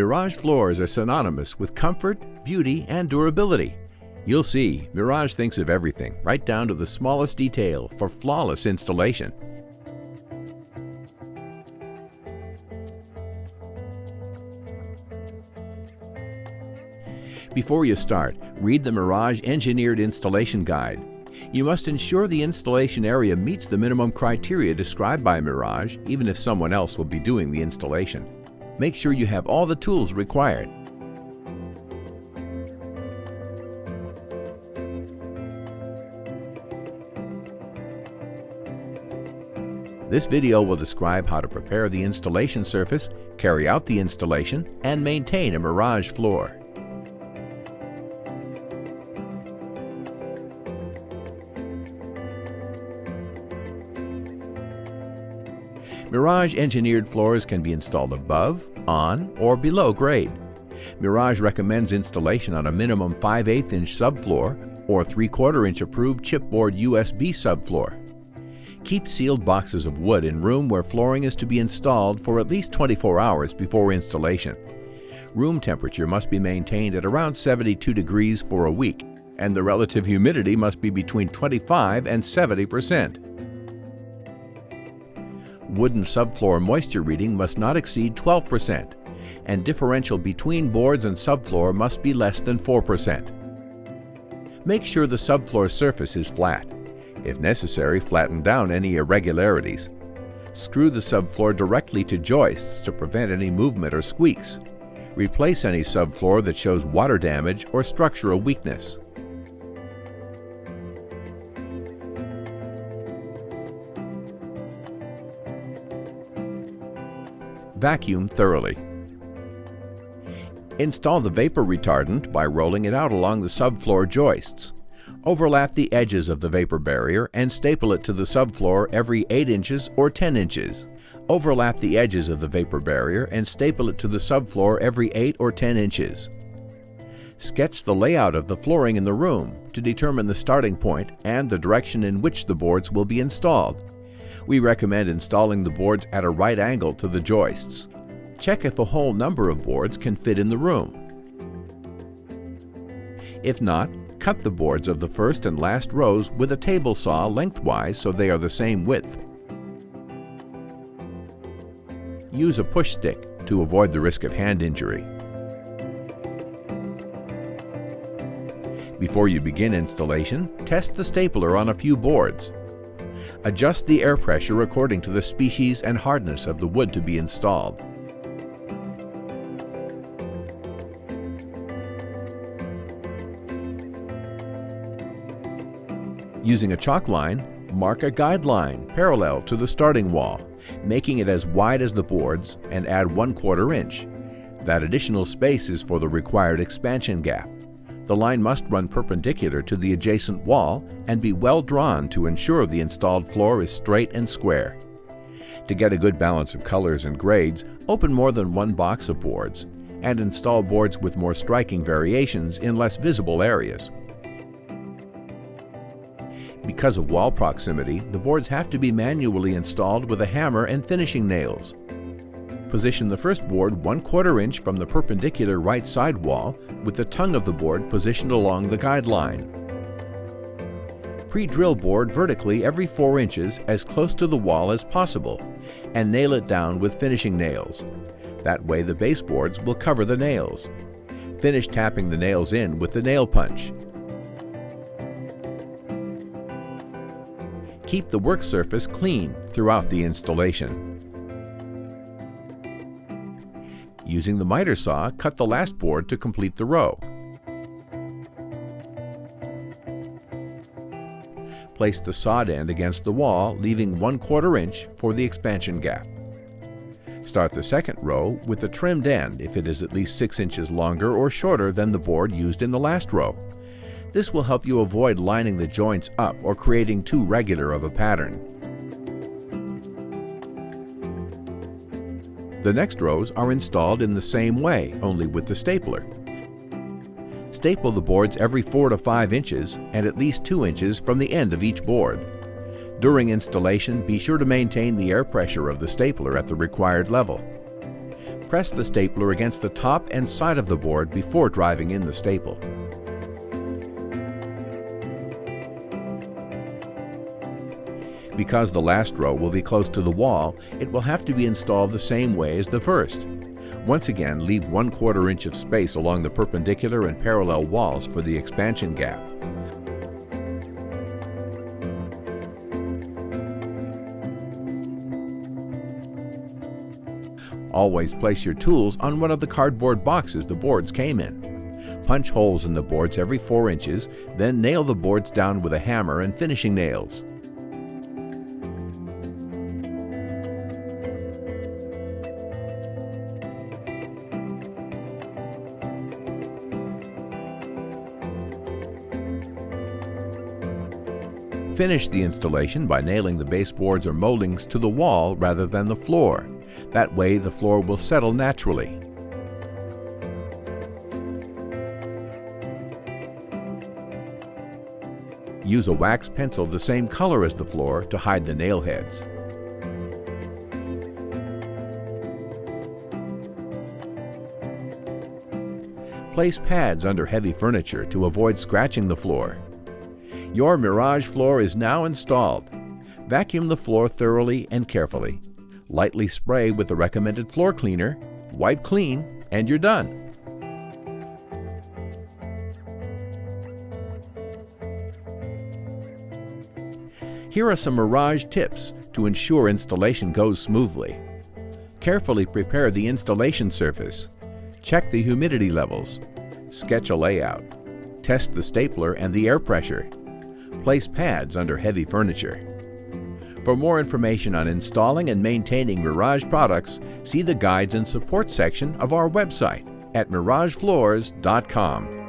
Mirage floors are synonymous with comfort, beauty, and durability. You'll see, Mirage thinks of everything, right down to the smallest detail, for flawless installation. Before you start, read the Mirage Engineered Installation Guide. You must ensure the installation area meets the minimum criteria described by Mirage, even if someone else will be doing the installation. Make sure you have all the tools required. This video will describe how to prepare the installation surface, carry out the installation, and maintain a Mirage floor. Mirage engineered floors can be installed above, on, or below grade. Mirage recommends installation on a minimum 5/8 inch subfloor or 3/4 inch approved chipboard USB subfloor. Keep sealed boxes of wood in room where flooring is to be installed for at least 24 hours before installation. Room temperature must be maintained at around 72 degrees for a week, and the relative humidity must be between 25 and 70%. Wooden subfloor moisture reading must not exceed 12%, and differential between boards and subfloor must be less than 4%. Make sure the subfloor surface is flat. If necessary, flatten down any irregularities. Screw the subfloor directly to joists to prevent any movement or squeaks. Replace any subfloor that shows water damage or structural weakness. Vacuum thoroughly. Install the vapor retardant by rolling it out along the subfloor joists. Overlap the edges of the vapor barrier and staple it to the subfloor every 8 inches or 10 inches. Overlap the edges of the vapor barrier and staple it to the subfloor every 8 or 10 inches. Sketch the layout of the flooring in the room to determine the starting point and the direction in which the boards will be installed. We recommend installing the boards at a right angle to the joists. Check if a whole number of boards can fit in the room. If not, cut the boards of the first and last rows with a table saw lengthwise so they are the same width. Use a push stick to avoid the risk of hand injury. Before you begin installation, test the stapler on a few boards. Adjust the air pressure according to the species and hardness of the wood to be installed. Using a chalk line, mark a guideline parallel to the starting wall, making it as wide as the boards, and add 1/4 inch. That additional space is for the required expansion gap. The line must run perpendicular to the adjacent wall and be well drawn to ensure the installed floor is straight and square. To get a good balance of colors and grades, open more than one box of boards and install boards with more striking variations in less visible areas. Because of wall proximity, the boards have to be manually installed with a hammer and finishing nails. Position the first board 1/4 inch from the perpendicular right side wall with the tongue of the board positioned along the guideline. Pre-drill board vertically every 4 inches as close to the wall as possible and nail it down with finishing nails. That way the baseboards will cover the nails. Finish tapping the nails in with the nail punch. Keep the work surface clean throughout the installation. Using the miter saw, cut the last board to complete the row. Place the sawed end against the wall, leaving 1/4 inch for the expansion gap. Start the second row with the trimmed end if it is at least 6 inches longer or shorter than the board used in the last row. This will help you avoid lining the joints up or creating too regular of a pattern. The next rows are installed in the same way, only with the stapler. Staple the boards every 4 to 5 inches and at least 2 inches from the end of each board. During installation, be sure to maintain the air pressure of the stapler at the required level. Press the stapler against the top and side of the board before driving in the staple. Because the last row will be close to the wall, it will have to be installed the same way as the first. Once again, leave 1/4 inch of space along the perpendicular and parallel walls for the expansion gap. Always place your tools on one of the cardboard boxes the boards came in. Punch holes in the boards every 4 inches, then nail the boards down with a hammer and finishing nails. Finish the installation by nailing the baseboards or moldings to the wall rather than the floor. That way the floor will settle naturally. Use a wax pencil the same color as the floor to hide the nail heads. Place pads under heavy furniture to avoid scratching the floor. Your Mirage floor is now installed. Vacuum the floor thoroughly and carefully. Lightly spray with the recommended floor cleaner, wipe clean, and you're done. Here are some Mirage tips to ensure installation goes smoothly. Carefully prepare the installation surface. Check the humidity levels. Sketch a layout. Test the stapler and the air pressure. Place pads under heavy furniture. For more information on installing and maintaining Mirage products, see the guides and support section of our website at miragefloors.com.